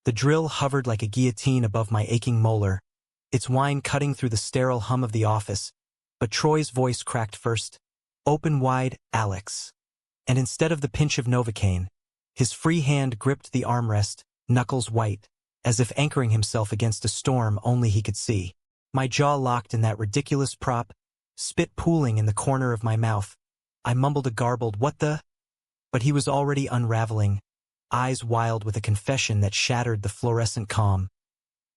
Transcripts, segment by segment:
The drill hovered like a guillotine above my aching molar, its whine cutting through the sterile hum of the office, but Troy's voice cracked first. Open wide, Alex. And instead of the pinch of Novocaine, his free hand gripped the armrest, knuckles white, as if anchoring himself against a storm only he could see. My jaw locked in that ridiculous prop, spit pooling in the corner of my mouth. I mumbled a garbled, "What the?" But he was already unraveling, eyes wild with a confession that shattered the fluorescent calm.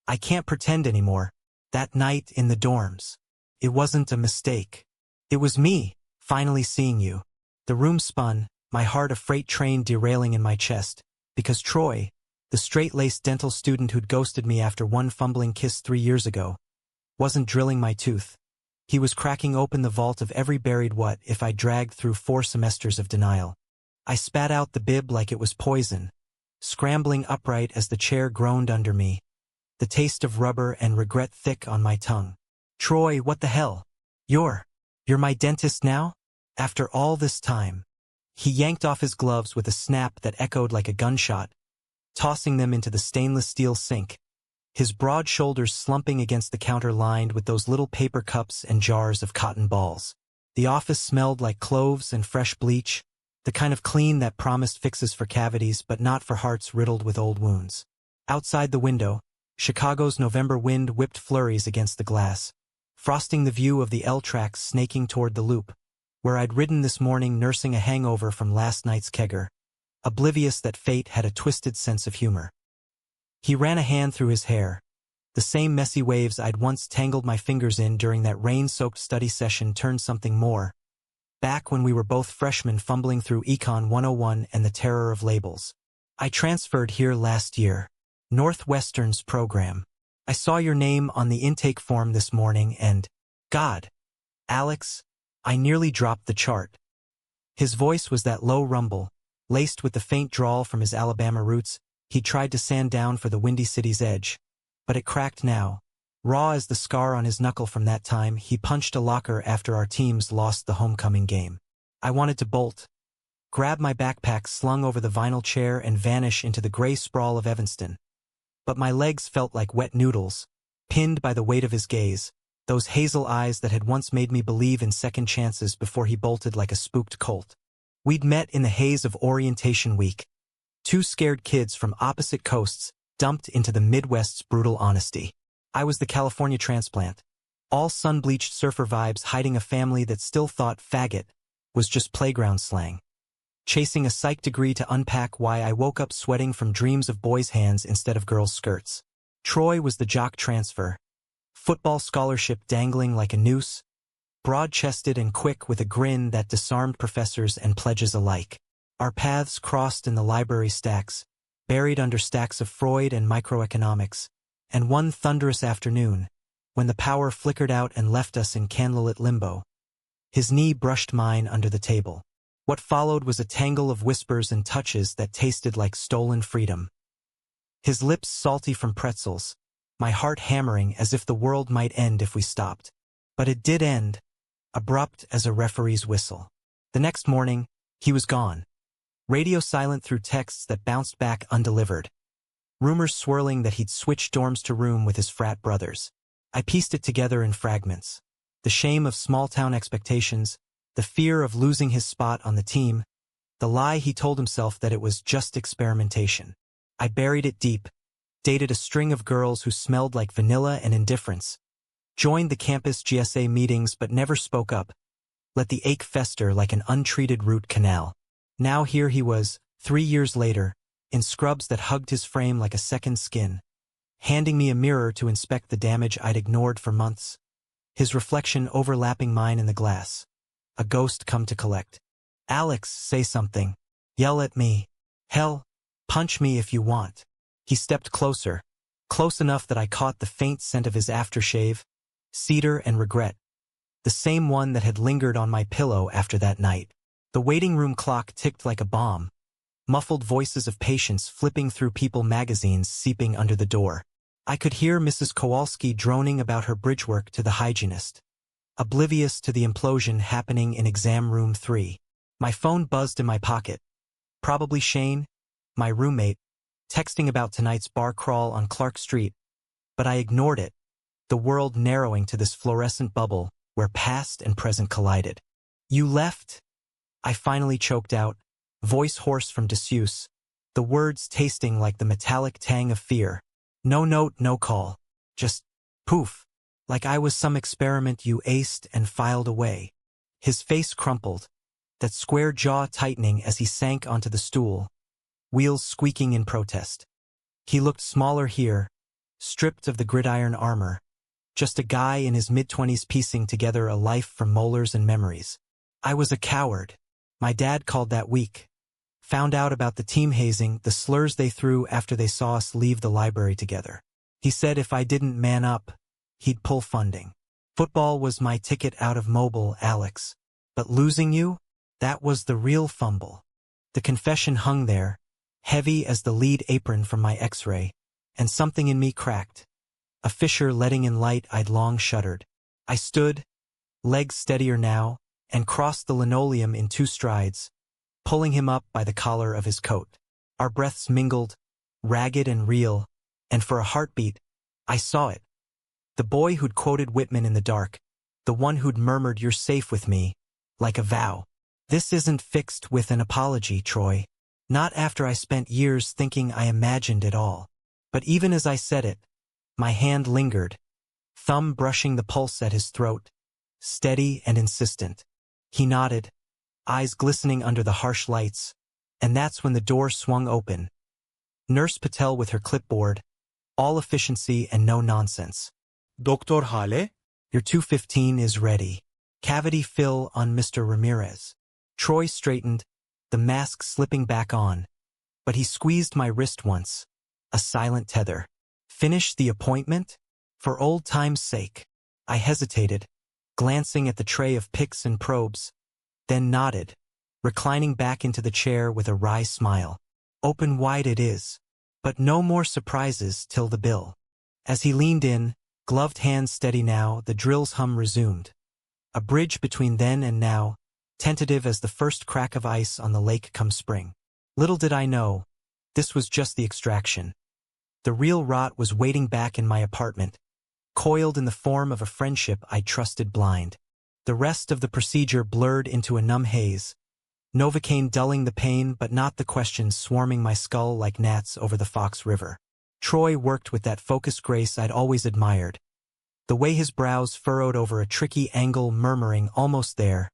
I can't pretend anymore. That night in the dorms. It wasn't a mistake. It was me, finally seeing you. The room spun, my heart a freight train derailing in my chest, because Troy, the straight-laced dental student who'd ghosted me after one fumbling kiss 3 years ago, wasn't drilling my tooth. He was cracking open the vault of every buried what if I dragged through 4 semesters of denial. I spat out the bib like it was poison, scrambling upright as the chair groaned under me, the taste of rubber and regret thick on my tongue. Troy, what the hell? You're my dentist now? After all this time? He yanked off his gloves with a snap that echoed like a gunshot, tossing them into the stainless steel sink, his broad shoulders slumping against the counter lined with those little paper cups and jars of cotton balls. The office smelled like cloves and fresh bleach, the kind of clean that promised fixes for cavities but not for hearts riddled with old wounds. Outside the window, Chicago's November wind whipped flurries against the glass, frosting the view of the L tracks snaking toward the loop, where I'd ridden this morning nursing a hangover from last night's kegger, oblivious that fate had a twisted sense of humor. He ran a hand through his hair, the same messy waves I'd once tangled my fingers in during that rain-soaked study session turned something more, back when we were both freshmen fumbling through Econ 101 and the terror of labels. I transferred here last year, Northwestern's program. I saw your name on the intake form this morning and, God, Alex, I nearly dropped the chart. His voice was that low rumble, laced with the faint drawl from his Alabama roots he tried to sand down for the Windy City's edge. But it cracked now. Raw as the scar on his knuckle from that time he punched a locker after our teams lost the homecoming game. I wanted to bolt, grab my backpack slung over the vinyl chair and vanish into the gray sprawl of Evanston. But my legs felt like wet noodles, pinned by the weight of his gaze, those hazel eyes that had once made me believe in second chances before he bolted like a spooked colt. We'd met in the haze of orientation week. 2 scared kids from opposite coasts dumped into the Midwest's brutal honesty. I was the California transplant. All sun-bleached surfer vibes hiding a family that still thought faggot was just playground slang. Chasing a psych degree to unpack why I woke up sweating from dreams of boys' hands instead of girls' skirts. Troy was the jock transfer. Football scholarship dangling like a noose, broad-chested and quick with a grin that disarmed professors and pledges alike. Our paths crossed in the library stacks, buried under stacks of Freud and microeconomics, and one thunderous afternoon, when the power flickered out and left us in candlelit limbo, his knee brushed mine under the table. What followed was a tangle of whispers and touches that tasted like stolen freedom. His lips salty from pretzels, my heart hammering as if the world might end if we stopped. But it did end, abrupt as a referee's whistle. The next morning, he was gone. Radio silent through texts that bounced back undelivered. Rumors swirling that he'd switched dorms to room with his frat brothers. I pieced it together in fragments. The shame of small-town expectations, the fear of losing his spot on the team, the lie he told himself that it was just experimentation. I buried it deep, dated a string of girls who smelled like vanilla and indifference, joined the campus GSA meetings but never spoke up, let the ache fester like an untreated root canal. Now here he was, 3 years later, in scrubs that hugged his frame like a second skin, handing me a mirror to inspect the damage I'd ignored for months, his reflection overlapping mine in the glass. A ghost come to collect. Alex, say something. Yell at me. Hell, punch me if you want. He stepped closer, close enough that I caught the faint scent of his aftershave, cedar and regret, the same one that had lingered on my pillow after that night. The waiting room clock ticked like a bomb, muffled voices of patients flipping through People magazines seeping under the door. I could hear Mrs. Kowalski droning about her bridge work to the hygienist, oblivious to the implosion happening in exam room 3. My phone buzzed in my pocket. Probably Shane, my roommate, texting about tonight's bar crawl on Clark Street, but I ignored it, the world narrowing to this fluorescent bubble where past and present collided. You left? I finally choked out, voice hoarse from disuse, the words tasting like the metallic tang of fear. No note, no call. Just poof, like I was some experiment you aced and filed away. His face crumpled, that square jaw tightening as he sank onto the stool, wheels squeaking in protest. He looked smaller here, stripped of the gridiron armor, just a guy in his mid-20s piecing together a life from molars and memories. I was a coward. My dad called that weak. Found out about the team hazing, the slurs they threw after they saw us leave the library together. He said if I didn't man up, he'd pull funding. Football was my ticket out of Mobile, Alex. But losing you? That was the real fumble. The confession hung there, heavy as the lead apron from my X-ray, and something in me cracked. A fissure letting in light I'd long shuddered. I stood, legs steadier now, and crossed the linoleum in 2 strides, pulling him up by the collar of his coat. Our breaths mingled, ragged and real, and for a heartbeat, I saw it. The boy who'd quoted Whitman in the dark, the one who'd murmured "You're safe with me," like a vow. This isn't fixed with an apology, Troy. Not after I spent years thinking I imagined it all. But even as I said it, my hand lingered, thumb brushing the pulse at his throat, steady and insistent. He nodded, eyes glistening under the harsh lights, and that's when the door swung open. Nurse Patel with her clipboard, all efficiency and no nonsense. Doktor Hale? Your 215 is ready. Cavity fill on Mr. Ramirez. Troy straightened, the mask slipping back on, but he squeezed my wrist once, a silent tether. Finish the appointment? For old time's sake. I hesitated, glancing at the tray of picks and probes, then nodded, reclining back into the chair with a wry smile. Open wide it is, but no more surprises till the bill. As he leaned in, gloved hands steady now, the drill's hum resumed. A bridge between then and now, tentative as the first crack of ice on the lake come spring. Little did I know, this was just the extraction. The real rot was waiting back in my apartment, coiled in the form of a friendship I trusted blind. The rest of the procedure blurred into a numb haze, Novocaine dulling the pain but not the questions swarming my skull like gnats over the Fox River. Troy worked with that focused grace I'd always admired, the way his brows furrowed over a tricky angle, murmuring almost there,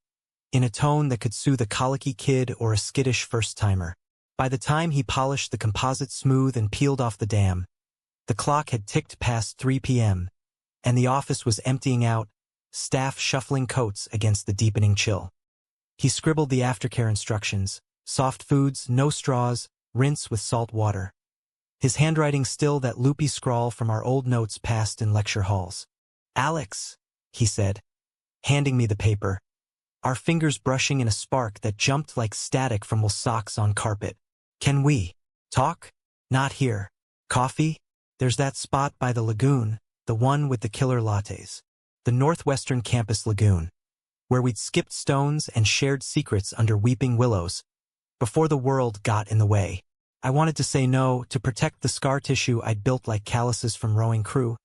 in a tone that could soothe a colicky kid or a skittish first-timer. By the time he polished the composite smooth and peeled off the dam, the clock had ticked past 3 p.m., and the office was emptying out, staff shuffling coats against the deepening chill. He scribbled the aftercare instructions: soft foods, no straws, rinse with salt water. His handwriting still that loopy scrawl from our old notes passed in lecture halls. "Alex," he said, handing me the paper, our fingers brushing in a spark that jumped like static from wool socks on carpet. "Can we talk?" "Not here." "Coffee?" "There's that spot by the lagoon, the one with the killer lattes." The Northwestern Campus Lagoon, where we'd skipped stones and shared secrets under weeping willows, before the world got in the way. I wanted to say no, to protect the scar tissue I'd built like calluses from rowing crew,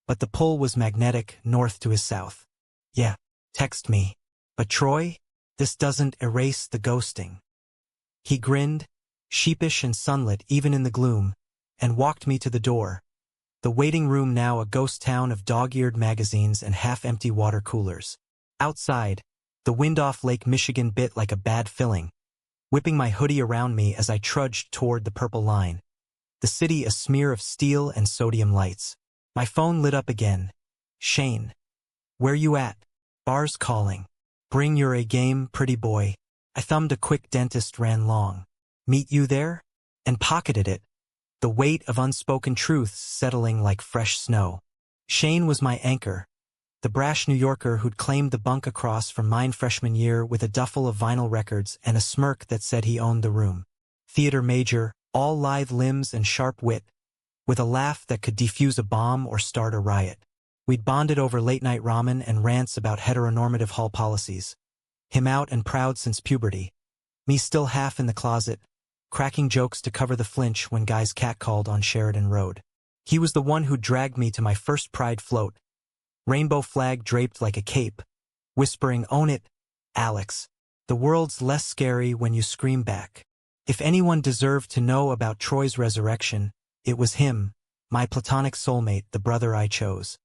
but the pull was magnetic, north to his south. "Yeah, text me. But Troy, this doesn't erase the ghosting." He grinned, sheepish and sunlit even in the gloom, and walked me to the door. The waiting room now a ghost town of dog-eared magazines and half-empty water coolers. Outside, the wind off Lake Michigan bit like a bad filling, whipping my hoodie around me as I trudged toward the purple line. The city a smear of steel and sodium lights. My phone lit up again. "Shane. Where you at?" "Bar's calling. Bring your A game, pretty boy." I thumbed a quick dentist ran long. "Meet you there?" And pocketed it, the weight of unspoken truths settling like fresh snow. Shane was my anchor, the brash New Yorker who'd claimed the bunk across from mine freshman year with a duffel of vinyl records and a smirk that said he owned the room. Theater major, all lithe limbs and sharp wit, with a laugh that could defuse a bomb or start a riot. We'd bonded over late-night ramen and rants about heteronormative hall policies. Him out and proud since puberty. Me still half in the closet, cracking jokes to cover the flinch when guys catcalled on Sheridan Road. He was the one who dragged me to my first pride float, rainbow flag draped like a cape, whispering, "Own it, Alex. The world's less scary when you scream back." If anyone deserved to know about Troy's resurrection, it was him, my platonic soulmate, the brother I chose.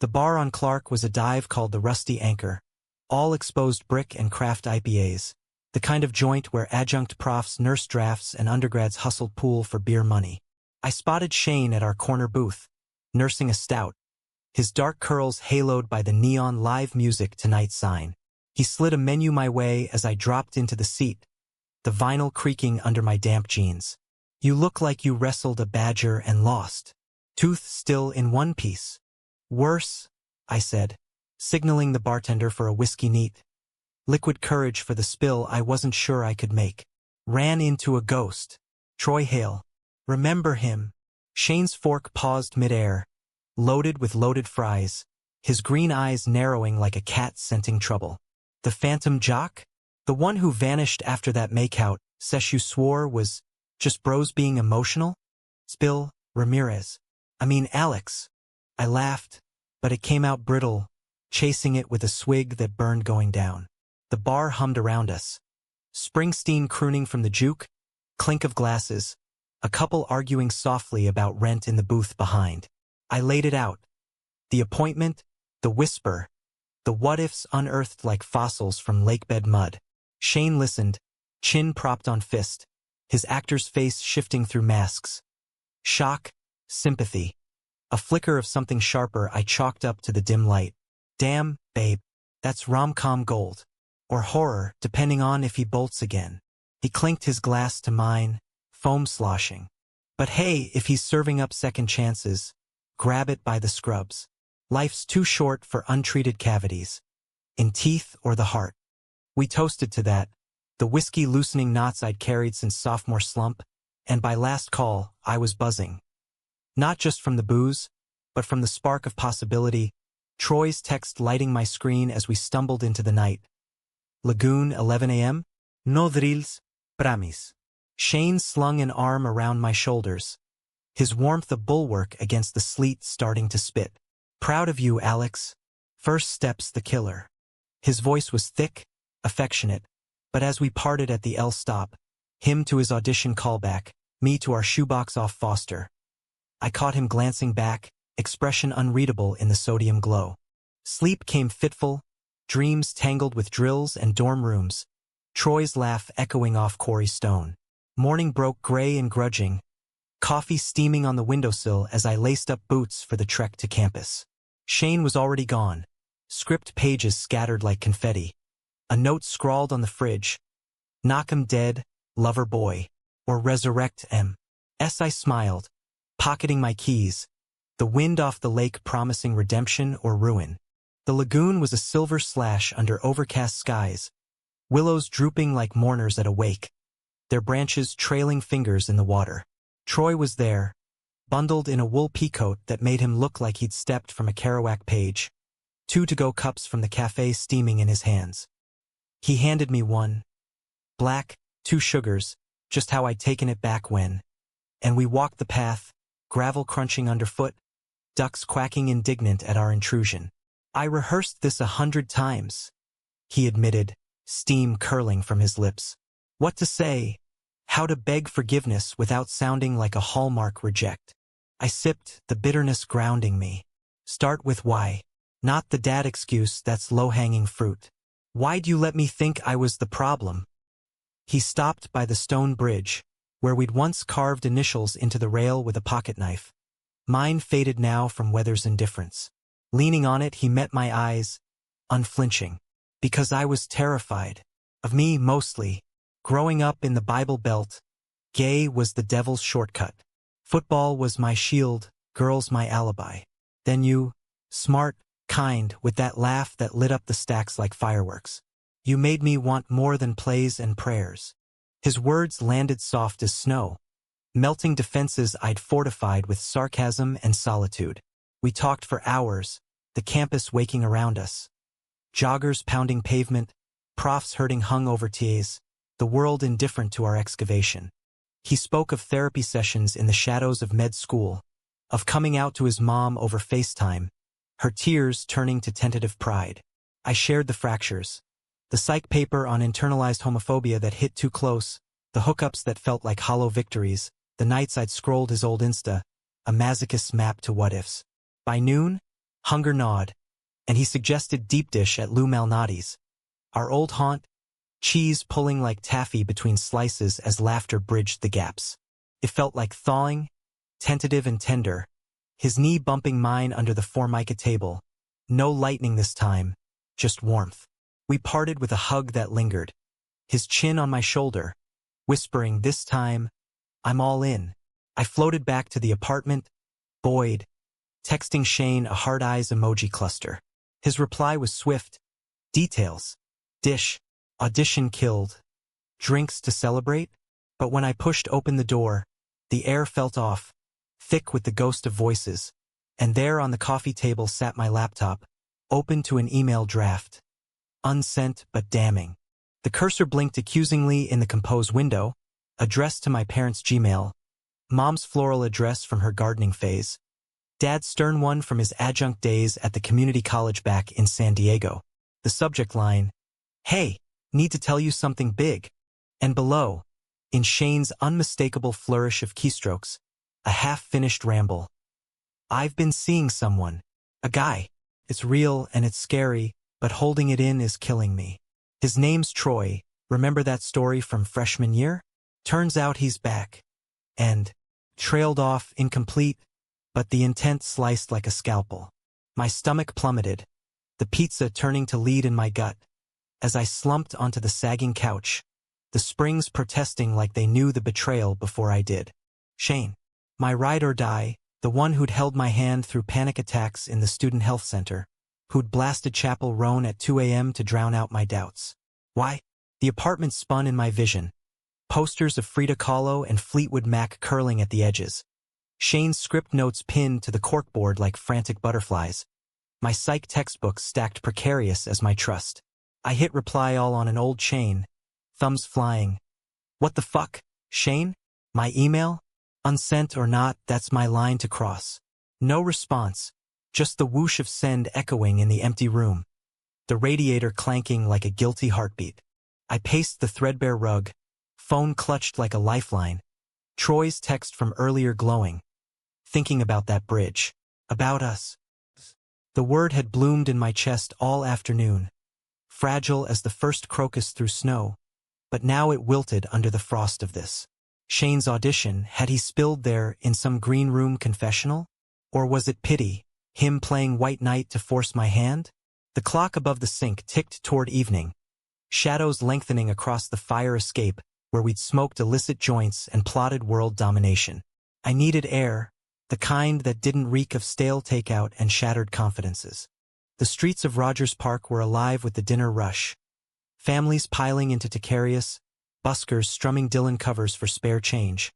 The bar on Clark was a dive called the Rusty Anchor, all exposed brick and craft IPAs, the kind of joint where adjunct profs nurse drafts and undergrads hustled pool for beer money. I spotted Shane at our corner booth, nursing a stout, his dark curls haloed by the neon live music tonight sign. He slid a menu my way as I dropped into the seat, the vinyl creaking under my damp jeans. "You look like you wrestled a badger and lost. Tooth still in one piece." "Worse," I said, signaling the bartender for a whiskey neat. Liquid courage for the spill I wasn't sure I could make. "Ran into a ghost. Troy Hale. Remember him?" Shane's fork paused midair, loaded with loaded fries, his green eyes narrowing like a cat scenting trouble. "The phantom jock? The one who vanished after that makeout, Seshu swore was just bros being emotional? Spill, Ramirez. I mean Alex." I laughed, but it came out brittle, chasing it with a swig that burned going down. The bar hummed around us. Springsteen crooning from the juke, clink of glasses, a couple arguing softly about rent in the booth behind. I laid it out. The appointment, the whisper, the what-ifs unearthed like fossils from lakebed mud. Shane listened, chin propped on fist, his actor's face shifting through masks. Shock, sympathy, a flicker of something sharper I chalked up to the dim light. "Damn, babe, that's rom-com gold. Or horror, depending on if he bolts again." He clinked his glass to mine, foam sloshing. "But hey, if he's serving up second chances, grab it by the scrubs. Life's too short for untreated cavities, in teeth or the heart." We toasted to that, the whiskey loosening knots I'd carried since sophomore slump, and by last call, I was buzzing. Not just from the booze, but from the spark of possibility, Troy's text lighting my screen as we stumbled into the night. Lagoon, 11 a.m.? No drills, pramis. Shane slung an arm around my shoulders, his warmth a bulwark against the sleet starting to spit. "Proud of you, Alex. First step's the killer." His voice was thick, affectionate, but as we parted at the L stop, him to his audition callback, me to our shoebox off Foster, I caught him glancing back, expression unreadable in the sodium glow. Sleep came fitful, dreams tangled with drills and dorm rooms, Troy's laugh echoing off Quarry Stone. Morning broke gray and grudging, coffee steaming on the windowsill as I laced up boots for the trek to campus. Shane was already gone, script pages scattered like confetti. A note scrawled on the fridge, "Knock 'em dead, lover boy, or resurrect 'em." I smiled, pocketing my keys, the wind off the lake promising redemption or ruin. The lagoon was a silver slash under overcast skies, willows drooping like mourners at a wake, their branches trailing fingers in the water. Troy was there, bundled in a wool peacoat that made him look like he'd stepped from a Kerouac page, 2 to-go cups from the cafe steaming in his hands. He handed me one. Black, 2 sugars, just how I'd taken it back when. And we walked the path, gravel crunching underfoot, ducks quacking indignant at our intrusion. "I rehearsed this 100 times," he admitted, steam curling from his lips. What to say? How to beg forgiveness without sounding like a Hallmark reject. I sipped, the bitterness grounding me. Start with why. Not the dad excuse that's low-hanging fruit. Why'd you let me think I was the problem? He stopped by the stone bridge, where we'd once carved initials into the rail with a pocket knife. Mine faded now from weather's indifference. Leaning on it, he met my eyes, unflinching. Because I was terrified. Of me, mostly. Growing up in the Bible Belt, gay was the devil's shortcut. Football was my shield, girls my alibi. Then you, smart, kind, with that laugh that lit up the stacks like fireworks. You made me want more than plays and prayers. His words landed soft as snow, melting defenses I'd fortified with sarcasm and solitude. We talked for hours, the campus waking around us. Joggers pounding pavement, profs herding hungover TAs, the world indifferent to our excavation. He spoke of therapy sessions in the shadows of med school, of coming out to his mom over FaceTime, her tears turning to tentative pride. I shared the fractures. The psych paper on internalized homophobia that hit too close, the hookups that felt like hollow victories, the nights I'd scrolled his old Insta, a masochist's map to what-ifs. By noon, hunger gnawed, and he suggested deep dish at Lou Malnati's, our old haunt, cheese pulling like taffy between slices as laughter bridged the gaps. It felt like thawing, tentative and tender, his knee bumping mine under the Formica table. No lightning this time, just warmth. We parted with a hug that lingered, his chin on my shoulder, whispering, "This time, I'm all in." I floated back to the apartment, buoyed, texting Shane a hard eyes emoji cluster. His reply was swift. Details. Dish. Audition killed. Drinks to celebrate? But when I pushed open the door, the air felt off, thick with the ghost of voices, and there on the coffee table sat my laptop, open to an email draft. Unsent but damning. The cursor blinked accusingly in the compose window, addressed to my parents' Gmail, Mom's floral address from her gardening phase, Dad's stern one from his adjunct days at the community college back in San Diego. The subject line, "Hey, need to tell you something big." And below, in Shane's unmistakable flourish of keystrokes, a half-finished ramble. "I've been seeing someone. A guy. It's real and it's scary, but holding it in is killing me. His name's Troy. Remember that story from freshman year? Turns out he's back." And trailed off incomplete, but the intent sliced like a scalpel. My stomach plummeted, the pizza turning to lead in my gut, as I slumped onto the sagging couch, the springs protesting like they knew the betrayal before I did. Shane, my ride or die, the one who'd held my hand through panic attacks in the student health center, who'd blasted Chapel Roan at 2 a.m. to drown out my doubts. Why? The apartment spun in my vision. Posters of Frida Kahlo and Fleetwood Mac curling at the edges. Shane's script notes pinned to the corkboard like frantic butterflies. My psych textbooks stacked precarious as my trust. I hit reply all on an old chain, thumbs flying. What the fuck, Shane? My email? Unsent or not, that's my line to cross. No response, just the whoosh of send echoing in the empty room, the radiator clanking like a guilty heartbeat. I paced the threadbare rug, phone clutched like a lifeline, Troy's text from earlier glowing, thinking about that bridge, about us. The word had bloomed in my chest all afternoon, fragile as the first crocus through snow, but now it wilted under the frost of this. Shane's audition, had he spilled there in some green room confessional? Or was it pity, him playing white knight to force my hand? The clock above the sink ticked toward evening, shadows lengthening across the fire escape where we'd smoked illicit joints and plotted world domination. I needed air, the kind that didn't reek of stale takeout and shattered confidences. The streets of Rogers Park were alive with the dinner rush. Families piling into Ticarius, buskers strumming Dylan covers for spare change,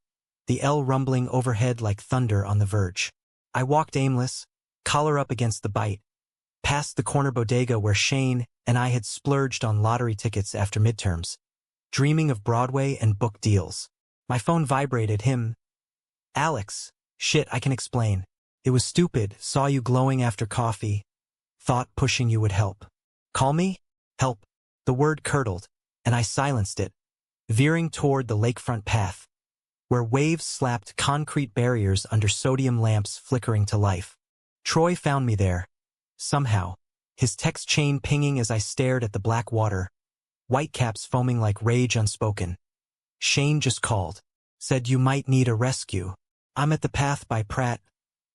the L rumbling overhead like thunder on the verge. I walked aimless, collar up against the bite, past the corner bodega where Shane and I had splurged on lottery tickets after midterms, dreaming of Broadway and book deals. My phone vibrated. Him. Alex. Shit, I can explain. It was stupid, saw you glowing after coffee. Thought pushing you would help. Call me? Help. The word curdled, and I silenced it, veering toward the lakefront path, where waves slapped concrete barriers under sodium lamps flickering to life. Troy found me there, somehow, his text chain pinging as I stared at the black water, whitecaps foaming like rage unspoken. Shane just called, said you might need a rescue. I'm at the path by Pratt,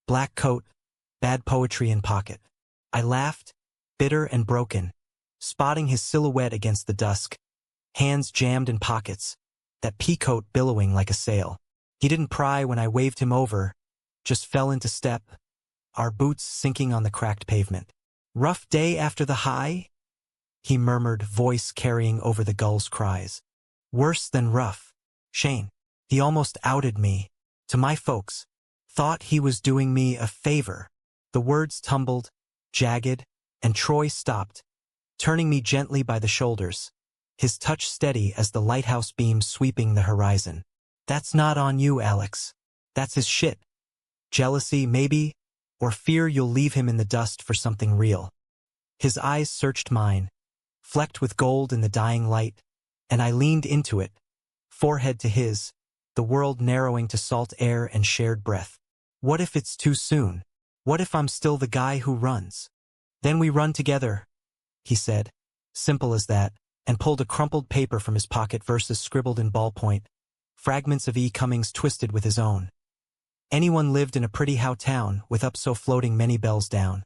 black coat, bad poetry in pocket. I laughed, bitter and broken, spotting his silhouette against the dusk, hands jammed in pockets, that peacoat billowing like a sail. He didn't pry when I waved him over, just fell into step, our boots sinking on the cracked pavement. Rough day after the high? He murmured, voice carrying over the gull's cries. Worse than rough. Shane. He almost outed me. To my folks. Thought he was doing me a favor. The words tumbled, jagged, and Troy stopped, turning me gently by the shoulders, his touch steady as the lighthouse beam sweeping the horizon. That's not on you, Alex. That's his shit. Jealousy, maybe, or fear you'll leave him in the dust for something real. His eyes searched mine, flecked with gold in the dying light, and I leaned into it, forehead to his, the world narrowing to salt air and shared breath. What if it's too soon? What if I'm still the guy who runs? Then we run together, he said, simple as that, and pulled a crumpled paper from his pocket, verses scribbled in ballpoint, fragments of E. Cummings twisted with his own. Anyone lived in a pretty how town, with up so floating many bells down.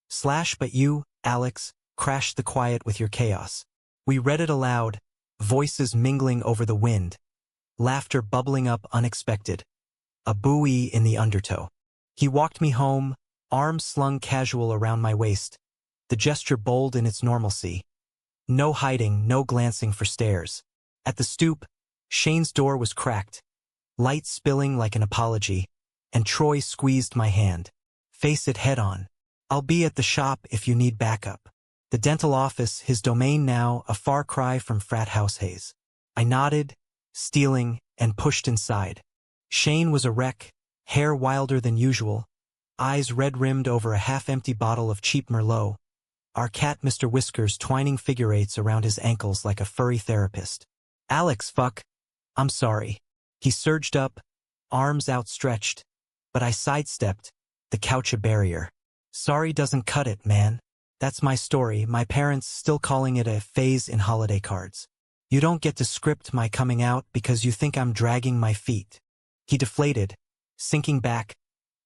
Slash but you, Alex, crashed the quiet with your chaos. We read it aloud, voices mingling over the wind, laughter bubbling up unexpected, a buoy in the undertow. He walked me home, arms slung casual around my waist, the gesture bold in its normalcy. No hiding, no glancing for stares. At the stoop, Shane's door was cracked, light spilling like an apology, and Troy squeezed my hand. Face it head on. I'll be at the shop if you need backup. The dental office, his domain now, a far cry from frat house haze. I nodded, stealing, and pushed inside. Shane was a wreck, hair wilder than usual, eyes red-rimmed over a half-empty bottle of cheap Merlot. Our cat Mr. Whiskers twining figure eights around his ankles like a furry therapist. Alex, fuck. I'm sorry. He surged up, arms outstretched, but I sidestepped, the couch a barrier. Sorry doesn't cut it, man. That's my story, my parents still calling it a phase in holiday cards. You don't get to script my coming out because you think I'm dragging my feet. He deflated, sinking back,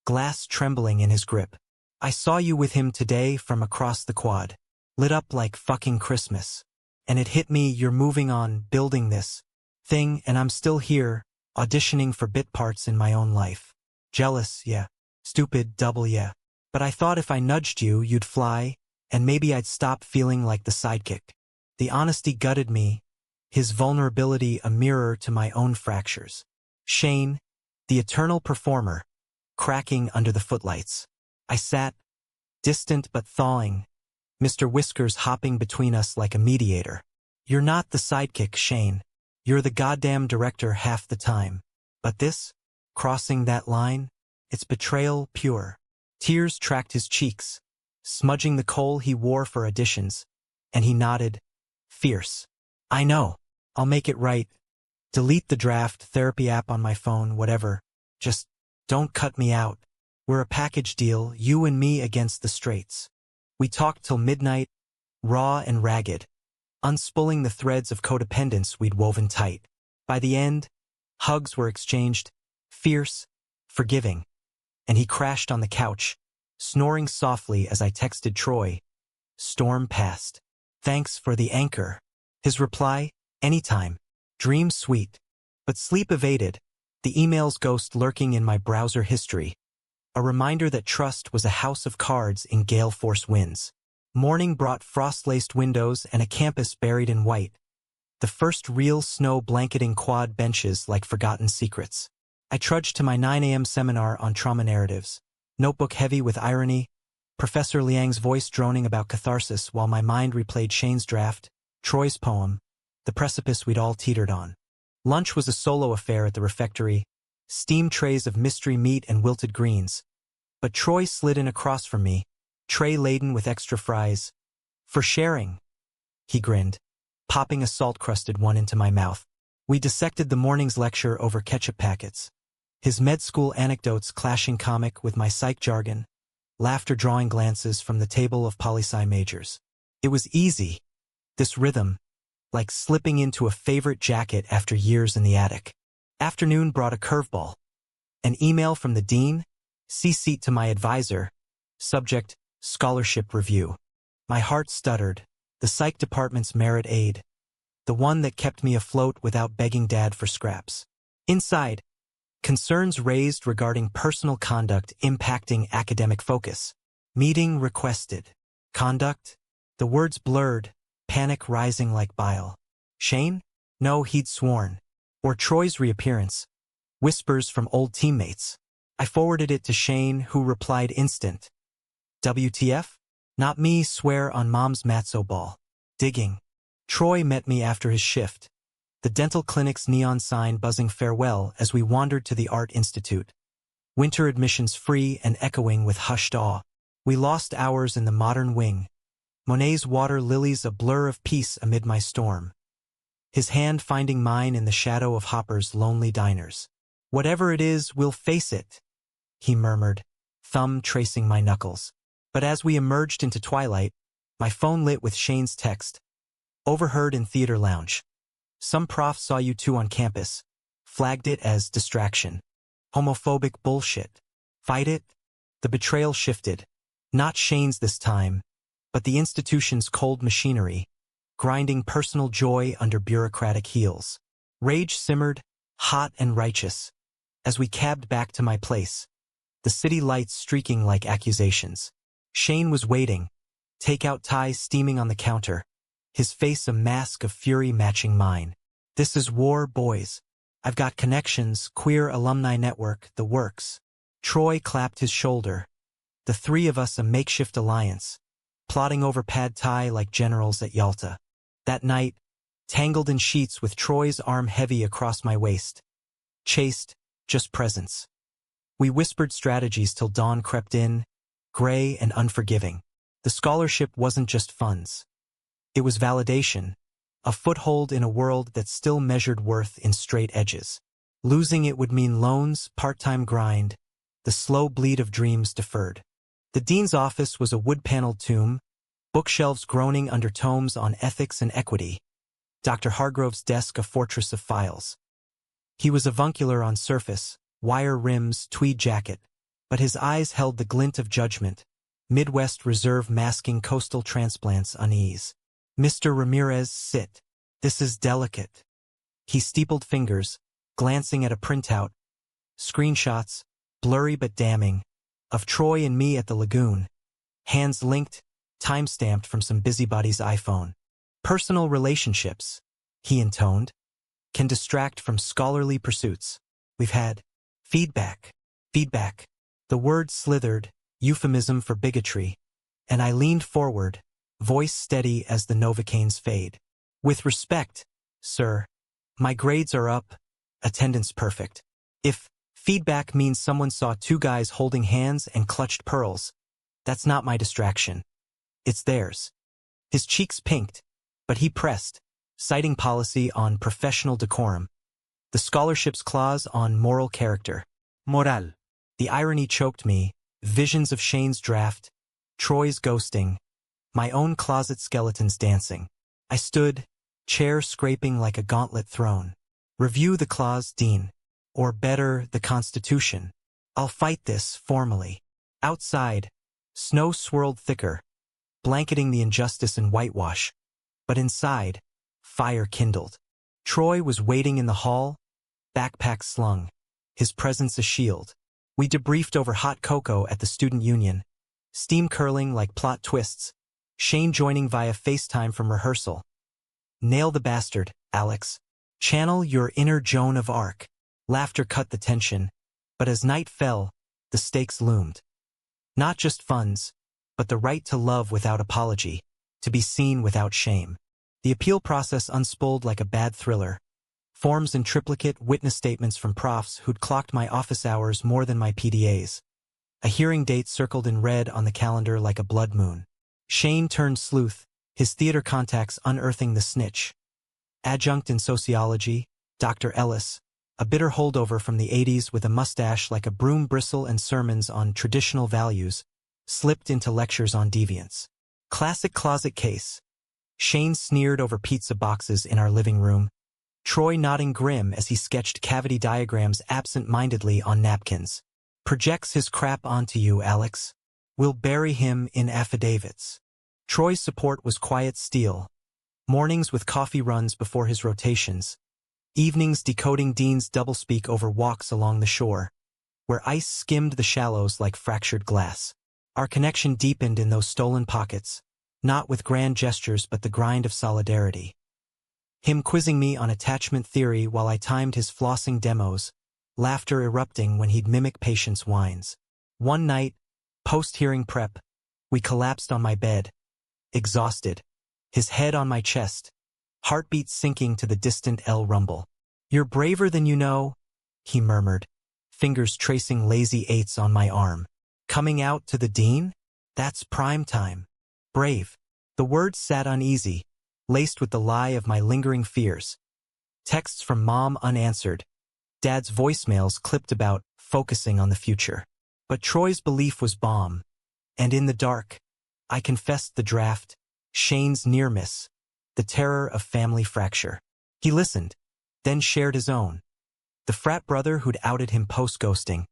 glass trembling in his grip. I saw you with him today from across the quad, lit up like fucking Christmas. And it hit me, you're moving on, building this thing, and I'm still here, auditioning for bit parts in my own life. Jealous, yeah. Stupid, double yeah. But I thought if I nudged you, you'd fly, and maybe I'd stop feeling like the sidekick. The honesty gutted me, his vulnerability a mirror to my own fractures. Shane, the eternal performer, cracking under the footlights. I sat, distant but thawing, Mr. Whiskers hopping between us like a mediator. You're not the sidekick, Shane. You're the goddamn director half the time. But this, crossing that line, it's betrayal pure. Tears tracked his cheeks, smudging the coal he wore for auditions, and he nodded, fierce. I know. I'll make it right. Delete the draft, therapy app on my phone, whatever. Just don't cut me out. We're a package deal, you and me against the straights. We talked till midnight, raw and ragged, unspooling the threads of codependence we'd woven tight. By the end, hugs were exchanged, fierce, forgiving, and he crashed on the couch, snoring softly as I texted Troy. Storm passed. Thanks for the anchor. His reply, anytime. Dream sweet. But sleep evaded, the email's ghost lurking in my browser history. A reminder that trust was a house of cards in gale force winds. Morning brought frost-laced windows and a campus buried in white. The first real snow blanketing quad benches like forgotten secrets. I trudged to my 9 a.m. seminar on trauma narratives, notebook heavy with irony, Professor Liang's voice droning about catharsis while my mind replayed Shane's draft, Troy's poem, the precipice we'd all teetered on. Lunch was a solo affair at the refectory, steamed trays of mystery meat and wilted greens. But Troy slid in across from me, tray laden with extra fries. For sharing, he grinned, popping a salt-crusted one into my mouth. We dissected the morning's lecture over ketchup packets, his med school anecdotes clashing comic with my psych jargon, laughter drawing glances from the table of poli-sci majors. It was easy, this rhythm, like slipping into a favorite jacket after years in the attic. Afternoon brought a curveball. An email from the dean, CC'd to my advisor, subject, scholarship review. My heart stuttered, the psych department's merit aid, the one that kept me afloat without begging Dad for scraps. Inside, concerns raised regarding personal conduct impacting academic focus. Meeting requested. Conduct? The words blurred, panic rising like bile. Shane? No, he'd sworn. Or Troy's reappearance. Whispers from old teammates. I forwarded it to Shane, who replied instant. WTF? Not me, swear on mom's matzo ball. Digging. Troy met me after his shift. the dental clinic's neon sign buzzing farewell as we wandered to the Art Institute. Winter admissions free and echoing with hushed awe. We lost hours in the modern wing. Monet's water lilies a blur of peace amid my storm. His hand finding mine in the shadow of Hopper's lonely diners. "Whatever it is, we'll face it," he murmured, thumb tracing my knuckles. But as we emerged into twilight, my phone lit with Shane's text. "Overheard in theater lounge. Some prof saw you two on campus. Flagged it as distraction. Homophobic bullshit. Fight it?" The betrayal shifted. Not Shane's this time, but the institution's cold machinery, grinding personal joy under bureaucratic heels. Rage simmered, hot and righteous, as we cabbed back to my place, the city lights streaking like accusations. Shane was waiting, takeout ties steaming on the counter, his face a mask of fury matching mine. "This is war, boys. I've got connections, queer alumni network, the works." Troy clapped his shoulder. The three of us a makeshift alliance, plotting over pad thai like generals at Yalta. That night, tangled in sheets with Troy's arm heavy across my waist. Chaste, just presence. We whispered strategies till dawn crept in, gray and unforgiving. The scholarship wasn't just funds. It was validation, a foothold in a world that still measured worth in straight edges. Losing it would mean loans, part-time grind, the slow bleed of dreams deferred. The dean's office was a wood-paneled tomb, bookshelves groaning under tomes on ethics and equity. Dr. Hargrove's desk a fortress of files. He was avuncular on surface, wire rims, tweed jacket, but his eyes held the glint of judgment, Midwest reserve masking coastal transplants unease. "Mr. Ramirez, sit. This is delicate." He steepled fingers, glancing at a printout. Screenshots, blurry but damning, of Troy and me at the lagoon. Hands linked, time-stamped from some busybody's iPhone. "Personal relationships," he intoned, "can distract from scholarly pursuits. We've had feedback. The word slithered, euphemism for bigotry, and I leaned forward, voice steady as the Novocaines fade. "With respect, sir, my grades are up, attendance perfect. If feedback means someone saw two guys holding hands and clutched pearls, that's not my distraction. It's theirs." His cheeks pinked, but he pressed, citing policy on professional decorum. The scholarship's clause on moral character. Moral. The irony choked me, visions of Shane's draft, Troy's ghosting, my own closet skeletons dancing. I stood, chair scraping like a gauntlet thrown. "Review the clause, Dean. Or better, the Constitution. I'll fight this, formally." Outside, snow swirled thicker, blanketing the injustice in whitewash. But inside, fire kindled. Troy was waiting in the hall, backpack slung, his presence a shield. We debriefed over hot cocoa at the student union, steam curling like plot twists, Shane joining via FaceTime from rehearsal. "Nail the bastard, Alex. Channel your inner Joan of Arc." Laughter cut the tension, but as night fell, the stakes loomed. Not just funds, but the right to love without apology, to be seen without shame. The appeal process unspooled like a bad thriller. Forms in triplicate, witness statements from profs who'd clocked my office hours more than my PDAs. A hearing date circled in red on the calendar like a blood moon. Shane turned sleuth, his theater contacts unearthing the snitch. Adjunct in sociology, Dr. Ellis, a bitter holdover from the 80s with a mustache like a broom bristle and sermons on traditional values, slipped into lectures on deviance. Classic closet case. Shane sneered over pizza boxes in our living room, Troy nodding grim as he sketched cavity diagrams absent-mindedly on napkins. "Projects his crap onto you, Alex. We'll bury him in affidavits." Troy's support was quiet steel. Mornings with coffee runs before his rotations. Evenings decoding Dean's doublespeak over walks along the shore, where ice skimmed the shallows like fractured glass. Our connection deepened in those stolen pockets, not with grand gestures but the grind of solidarity. Him quizzing me on attachment theory while I timed his flossing demos, laughter erupting when he'd mimic patients' whines. One night, post-hearing prep, we collapsed on my bed, exhausted, his head on my chest, heartbeat sinking to the distant L rumble. "You're braver than you know," he murmured, fingers tracing lazy eights on my arm. "Coming out to the dean? That's prime time." Brave. The word sat uneasy, laced with the lie of my lingering fears. Texts from Mom unanswered. Dad's voicemails clipped about focusing on the future. But Troy's belief was balm. And in the dark, I confessed the draft, Shane's near miss, the terror of family fracture. He listened, then shared his own. The frat brother who'd outed him post-ghosting.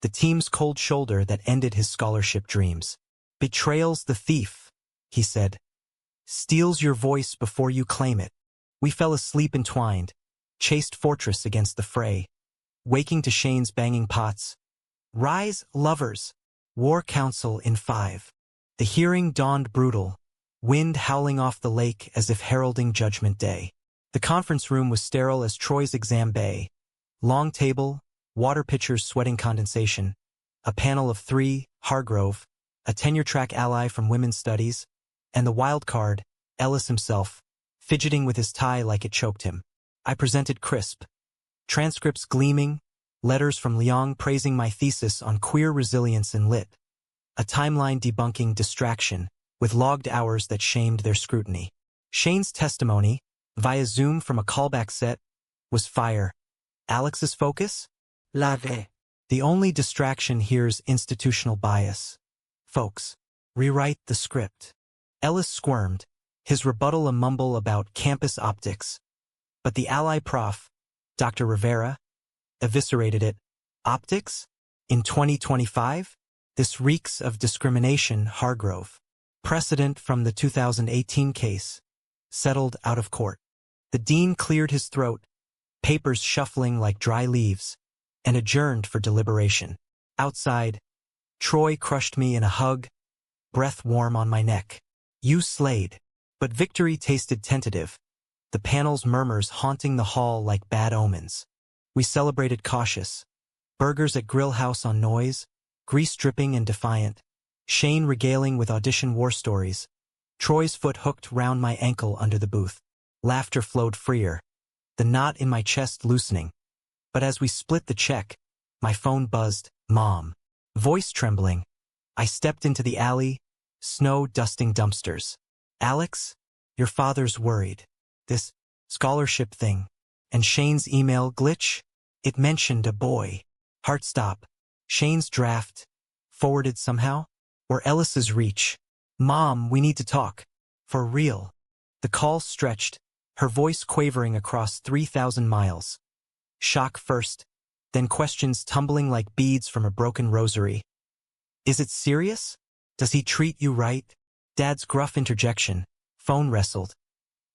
The team's cold shoulder that ended his scholarship dreams. "Betrayal's the thief," he said. "Steals your voice before you claim it." We fell asleep entwined, chased fortress against the fray, waking to Shane's banging pots. "Rise, lovers!" War council in 5. The hearing dawned brutal, wind howling off the lake as if heralding Judgment Day. The conference room was sterile as Troy's exam bay. Long table, water pitchers sweating condensation, a panel of 3, Hargrove, a tenure-track ally from women's studies, and the wild card, Ellis himself, fidgeting with his tie like it choked him. I presented crisp. Transcripts gleaming, letters from Leong praising my thesis on queer resilience in lit. A timeline debunking distraction, with logged hours that shamed their scrutiny. Shane's testimony, via Zoom from a callback set, was fire. Alex's focus? Lave. The only distraction here's institutional bias. Folks, rewrite the script. Ellis squirmed, his rebuttal a mumble about campus optics. But the ally prof, Dr. Rivera, eviscerated it. Optics? In 2025? This reeks of discrimination, Hargrove. Precedent from the 2018 case. Settled out of court. The dean cleared his throat, papers shuffling like dry leaves, and adjourned for deliberation. Outside, Troy crushed me in a hug, breath warm on my neck. "You slayed." But victory tasted tentative, the panel's murmurs haunting the hall like bad omens. We celebrated cautious. Burgers at Grill House on noise, grease dripping and defiant, Shane regaling with audition war stories, Troy's foot hooked round my ankle under the booth. Laughter flowed freer, the knot in my chest loosening. But as we split the check, my phone buzzed, Mom. Voice trembling, I stepped into the alley, snow dusting dumpsters. "Alex, your father's worried. This scholarship thing. And Shane's email glitch? It mentioned a boy." Heart stop. Shane's draft. Forwarded somehow? Or Ellis's reach? "Mom, we need to talk. For real." The call stretched, her voice quavering across 3,000 miles. Shock first, then questions tumbling like beads from a broken rosary. "Is it serious? Does he treat you right?" Dad's gruff interjection. Phone wrestled.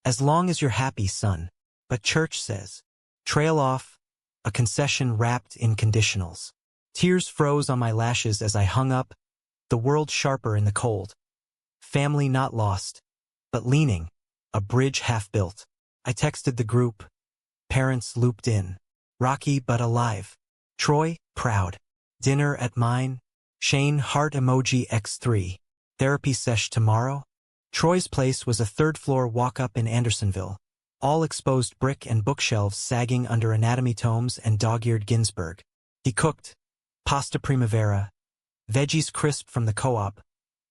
"As long as you're happy, son. But church says." Trail off, a concession wrapped in conditionals. Tears froze on my lashes as I hung up, the world sharper in the cold. Family not lost, but leaning, a bridge half-built. I texted the group. Parents looped in. Rocky but alive. Troy, proud. Dinner at mine. Shane, heart emoji x3. Therapy sesh tomorrow. Troy's place was a third-floor walk-up in Andersonville. All exposed brick and bookshelves sagging under anatomy tomes and dog-eared Ginsberg. He cooked. Pasta primavera. Veggies crisp from the co-op.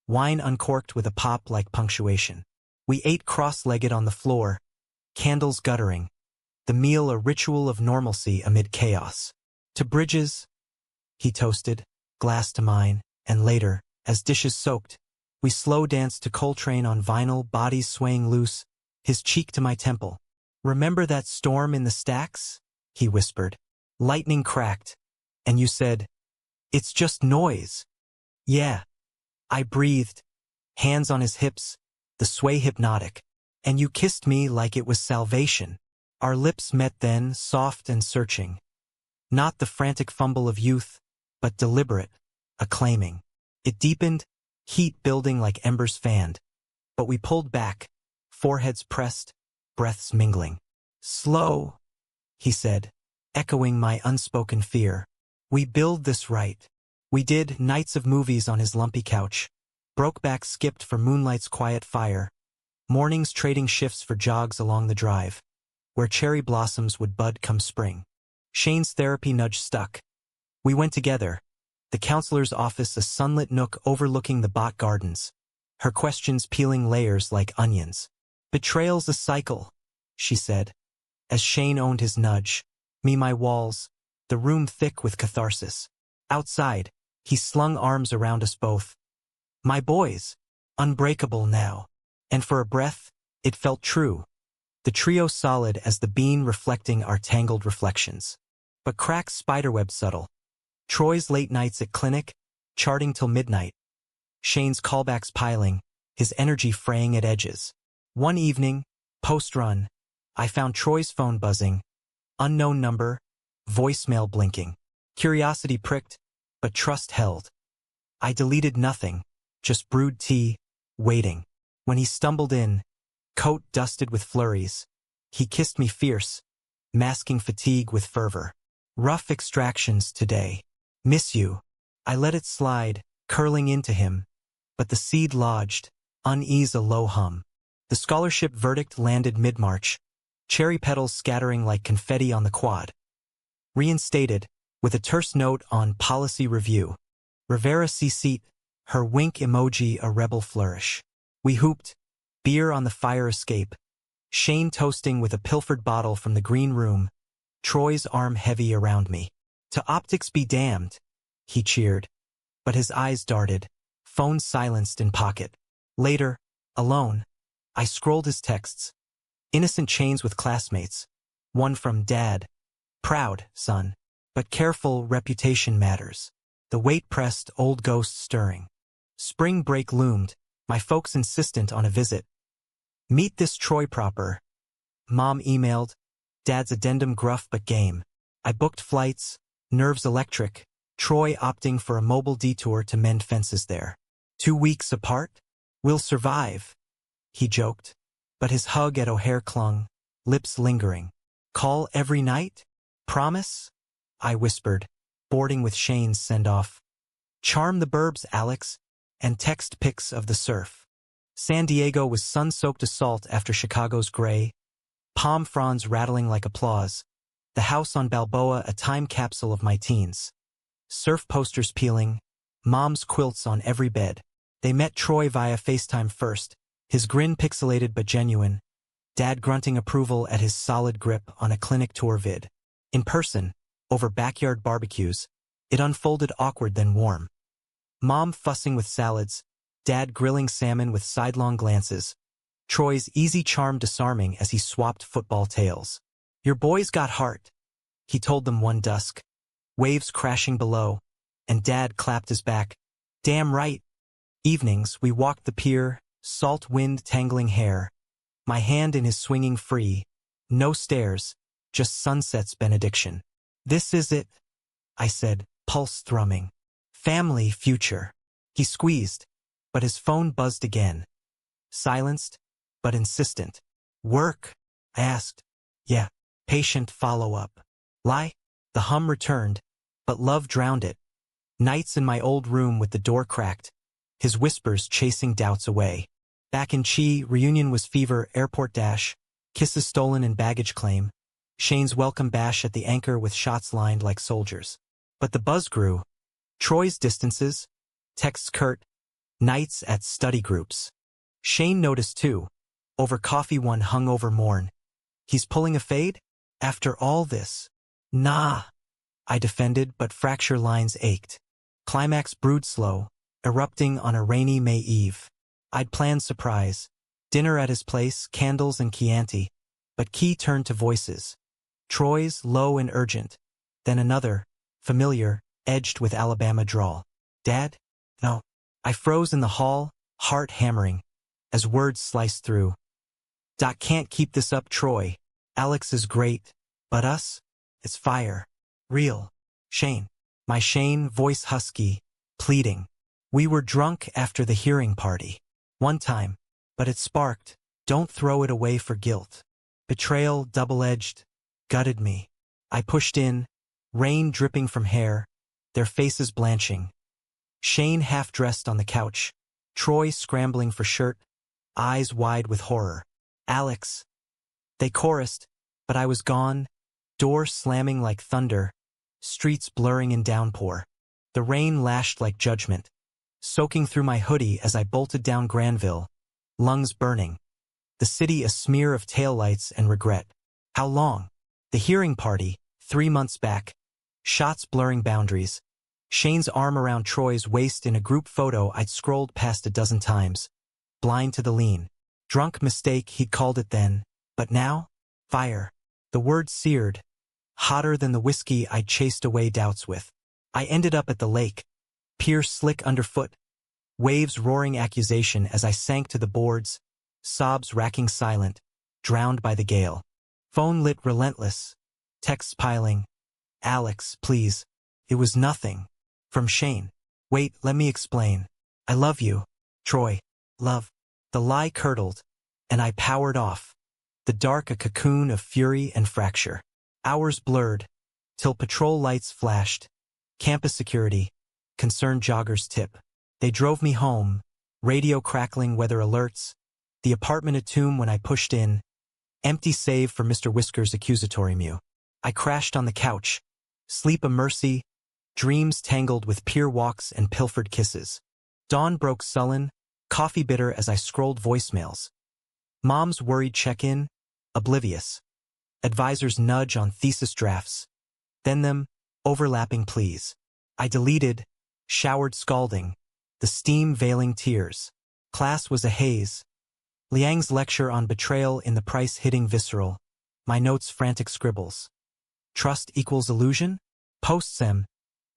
Wine uncorked with a pop like punctuation. We ate cross-legged on the floor. Candles guttering. The meal a ritual of normalcy amid chaos. "To Bridges," he toasted, glass to mine, and later, as dishes soaked, we slow danced to Coltrane on vinyl, bodies swaying loose, his cheek to my temple. "Remember that storm in the stacks?" he whispered. "Lightning cracked, and you said, 'It's just noise.'" "Yeah." I breathed, hands on his hips, the sway hypnotic. "And you kissed me like it was salvation." Our lips met then, soft and searching. Not the frantic fumble of youth, but deliberate, acclaiming. It deepened, heat building like embers fanned. But we pulled back, foreheads pressed, breaths mingling. "Slow," he said, echoing my unspoken fear. "We build this right." We did nights of movies on his lumpy couch. Brokeback skipped for moonlight's quiet fire. Mornings trading shifts for jogs along the drive, where cherry blossoms would bud come spring. Shane's therapy nudge stuck. We went together, the counselor's office a sunlit nook overlooking the bot gardens, her questions peeling layers like onions. Betrayal's a cycle, she said, as Shane owned his nudge. Me my walls, the room thick with catharsis. Outside, he slung arms around us both. My boys, unbreakable now. And for a breath, it felt true. The trio solid as the bean reflecting our tangled reflections. But cracks spiderweb subtle. Troy's late nights at clinic, charting till midnight. Shane's callbacks piling, his energy fraying at edges. One evening, post-run, I found Troy's phone buzzing. Unknown number, voicemail blinking. Curiosity pricked, but trust held. I deleted nothing, just brewed tea, waiting. When he stumbled in, coat dusted with flurries, he kissed me fierce, masking fatigue with fervor. Rough extractions today. Miss you. I let it slide, curling into him, but the seed lodged, unease a low hum. The scholarship verdict landed mid-March, cherry petals scattering like confetti on the quad. Reinstated, with a terse note on policy review. Rivera seat, her wink emoji a rebel flourish. We hooped, beer on the fire escape, Shane toasting with a pilfered bottle from the green room, Troy's arm heavy around me. To optics be damned, he cheered, but his eyes darted, phone silenced in pocket. Later, alone, I scrolled his texts. Innocent chains with classmates. One from Dad. Proud, son. But careful, reputation matters. The weight pressed, old ghost stirring. Spring break loomed, my folks insistent on a visit. Meet this Troy proper. Mom emailed, Dad's addendum gruff but game. I booked flights, nerves electric, Troy opting for a mobile detour to mend fences there. 2 weeks apart? We'll survive, he joked, but his hug at O'Hare clung, lips lingering. Call every night? Promise? I whispered, boarding with Shane's send-off. Charm the burbs, Alex, and text pics of the surf. San Diego was sun-soaked assault after Chicago's gray, palm fronds rattling like applause, the house on Balboa a time capsule of my teens. Surf posters peeling, mom's quilts on every bed. They met Troy via FaceTime first, his grin pixelated but genuine, Dad grunting approval at his solid grip on a clinic tour vid. In person, over backyard barbecues, it unfolded awkward then warm. Mom fussing with salads, Dad grilling salmon with sidelong glances, Troy's easy charm disarming as he swapped football tales. Your boy's got heart, he told them one dusk. Waves crashing below, and Dad clapped his back. Damn right. Evenings, we walked the pier, salt wind tangling hair, my hand in his swinging free, no stairs, just sunset's benediction. This is it, I said, pulse thrumming. Family future. He squeezed, but his phone buzzed again. Silenced, but insistent. Work? I asked. Yeah. Patient follow-up. Lie? The hum returned, but love drowned it. Nights in my old room with the door cracked, his whispers chasing doubts away. Back in Chi, reunion was fever, airport dash, kisses stolen and baggage claim, Shane's welcome bash at the anchor with shots lined like soldiers. But the buzz grew. Troy's distances, texts curt, nights at study groups. Shane noticed too, over coffee one hungover morn. He's pulling a fade? After all this? Nah, I defended, but fracture lines ached. Climax brewed slow, erupting on a rainy May eve. I'd planned surprise. Dinner at his place, candles and Chianti. But Key turned to voices. Troy's low and urgent. Then another, familiar, edged with Alabama drawl. Dad? No. I froze in the hall, heart hammering, as words sliced through. Doc can't keep this up, Troy. Alex is great, but us? It's fire. Real. Shane. My Shane, voice husky, pleading. We were drunk after the hearing party. One time, but it sparked. Don't throw it away for guilt. Betrayal, double-edged, gutted me. I pushed in, rain dripping from hair, their faces blanching. Shane half-dressed on the couch, Troy scrambling for shirt, eyes wide with horror. Alex. They chorused, but I was gone, door slamming like thunder, streets blurring in downpour. The rain lashed like judgment, soaking through my hoodie as I bolted down Granville, lungs burning. The city a smear of taillights and regret. How long? The hearing party, 3 months back. Shots blurring boundaries. Shane's arm around Troy's waist in a group photo I'd scrolled past a dozen times. Blind to the lean. Drunk mistake, he'd called it then. But now? Fire. The word seared. Hotter than the whiskey I'd chased away doubts with. I ended up at the lake. Pier slick underfoot. Waves roaring accusation as I sank to the boards. Sobs racking silent. Drowned by the gale. Phone lit relentless. Texts piling. Alex, please. It was nothing. From Shane. Wait, let me explain. I love you. Troy. Love. The lie curdled. And I powered off. The dark a cocoon of fury and fracture. Hours blurred. Till patrol lights flashed. Campus security. Concerned joggers tip. They drove me home. Radio crackling weather alerts. The apartment a tomb when I pushed in. Empty save for Mr. Whisker's accusatory mew. I crashed on the couch. Sleep a mercy. Dreams tangled with pier walks and pilfered kisses. Dawn broke sullen, coffee bitter as I scrolled voicemails. Mom's worried check-in, oblivious. Advisor's nudge on thesis drafts. Then them, overlapping pleas. I deleted, showered scalding, the steam veiling tears. Class was a haze. Liang's lecture on betrayal in the price hitting visceral. My notes frantic scribbles. Trust equals illusion? Post-sem.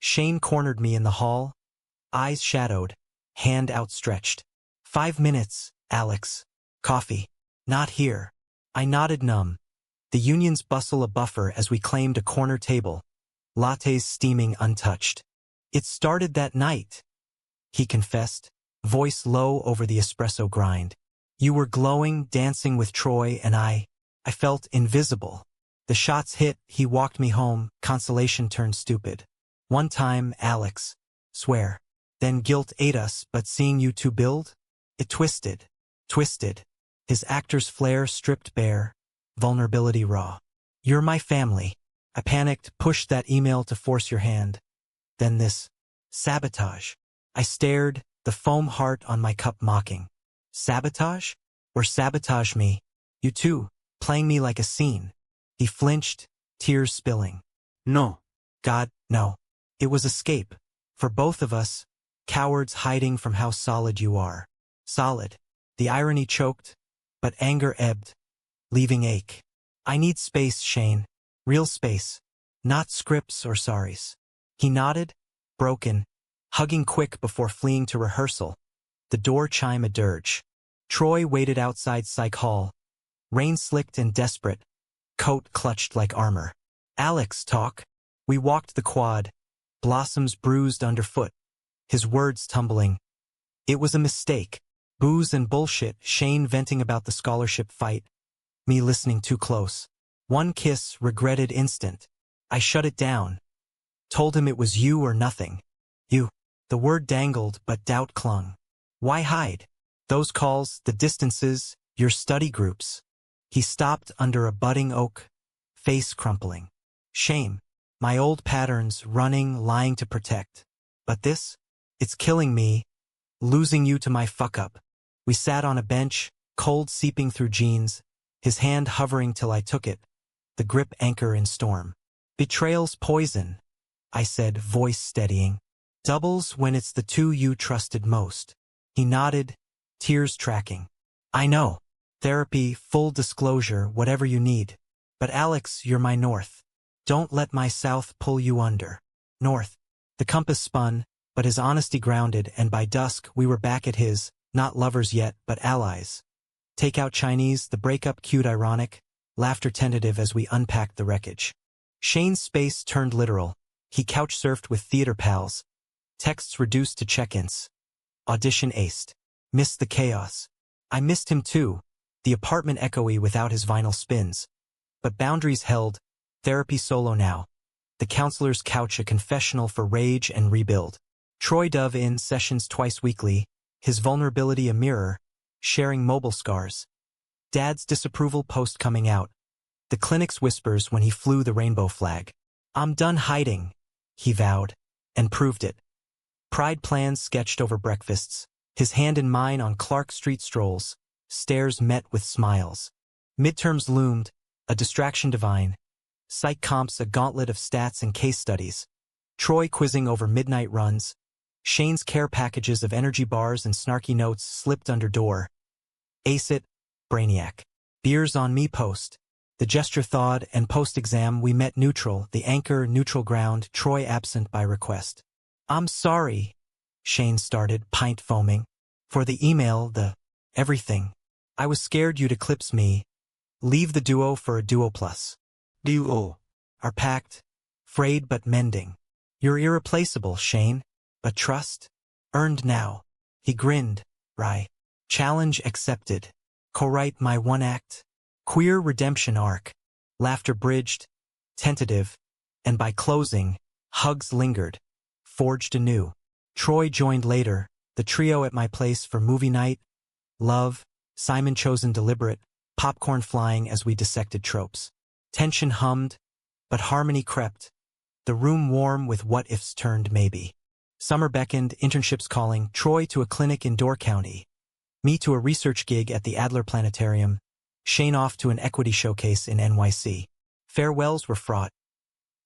Shane cornered me in the hall. Eyes shadowed, hand outstretched. 5 minutes, Alex. Coffee. Not here. I nodded numb. The union's bustle a buffer as we claimed a corner table. Lattes steaming untouched. It started that night, he confessed, voice low over the espresso grind. You were glowing, dancing with Troy, and I felt invisible. The shots hit, he walked me home, consolation turned stupid. One time, Alex. Swear. Then guilt ate us, but seeing you two build? It twisted. His actor's flair stripped bare. Vulnerability raw. You're my family. I panicked, pushed that email to force your hand. Then this. Sabotage. I stared, the foam heart on my cup mocking. Sabotage? Or sabotage me? You too, playing me like a scene. He flinched, tears spilling. No. God, no. It was escape. For both of us, cowards hiding from how solid you are. Solid. The irony choked, but anger ebbed, leaving ache. I need space, Shane. Real space. Not scripts or sorries. He nodded, broken, hugging quick before fleeing to rehearsal. The door chime a dirge. Troy waited outside Psych Hall. Rain slicked and desperate. Coat clutched like armor. Alex, talk. We walked the quad. Blossoms bruised underfoot. His words tumbling. It was a mistake. Booze and bullshit, Shane venting about the scholarship fight. Me listening too close. One kiss, regretted instant. I shut it down. Told him it was you or nothing. You. The word dangled, but doubt clung. Why hide? Those calls, the distances, your study groups. He stopped under a budding oak, face crumpling. Shame. My old patterns, running, lying to protect. But this? It's killing me. Losing you to my fuck-up. We sat on a bench, cold seeping through jeans, his hand hovering till I took it, the grip anchor in storm. Betrayal's poison, I said, voice steadying. Doubles when it's the two you trusted most. He nodded, tears tracking. I know. Therapy, full disclosure, whatever you need. But Alex, you're my north. Don't let my south pull you under. North. The compass spun, but his honesty grounded, and by dusk we were back at his, not lovers yet, but allies. Take out Chinese, the breakup cute ironic, laughter tentative as we unpacked the wreckage. Shane's space turned literal. He couch-surfed with theater pals. Texts reduced to check-ins. Audition aced. Missed the chaos. I missed him too, the apartment echoey without his vinyl spins. But boundaries held, therapy solo now. The counselor's couch a confessional for rage and rebuild. Troy Dove in sessions twice weekly, his vulnerability a mirror, sharing mobile scars. Dad's disapproval post coming out. The clinic's whispers when he flew the rainbow flag. I'm done hiding, he vowed, and proved it. Pride plans sketched over breakfasts, his hand in mine on Clark Street strolls, stares met with smiles. Midterms loomed, a distraction divine. Psych comps a gauntlet of stats and case studies. Troy quizzing over midnight runs. Shane's care packages of energy bars and snarky notes slipped under door. Ace it, Brainiac. Beers on me post. The gesture thawed, and post-exam we met neutral, the anchor, neutral ground, Troy absent by request. I'm sorry, Shane started, pint foaming. For the email, the everything. I was scared you'd eclipse me. Leave the duo for a duo plus. Duo. Our pact. Frayed but mending. You're irreplaceable, Shane. But trust? Earned now. He grinned. Right. Challenge accepted. Co-write my one act. Queer redemption arc. Laughter bridged. Tentative. And by closing, hugs lingered. Forged anew. Troy joined later, the trio at my place for movie night. Love, Simon chosen deliberate, popcorn flying as we dissected tropes. Tension hummed, but harmony crept. The room warm with what-ifs turned maybe. Summer beckoned, internships calling, Troy to a clinic in Door County. Me to a research gig at the Adler Planetarium. Shane off to an equity showcase in NYC. Farewells were fraught.